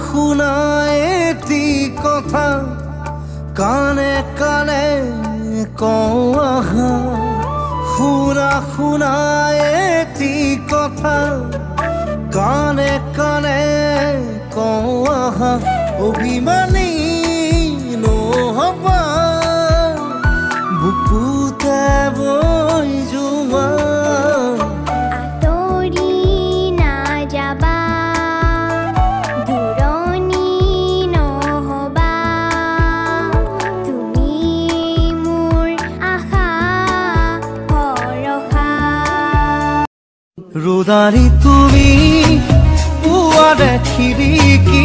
শুনা এটি কথা কানে কানে কওঁ আহা শুনা এটি কথা কানে কানে কওঁ আহা অভিমানী নহবা বুকুতে বৈ যোৱা আঁতৰি নাযাবা দূৰণি নহবা তুমি মোৰ আশা ভৰসা ৰোদাৰি তুমি পুৱা দেখিলি কি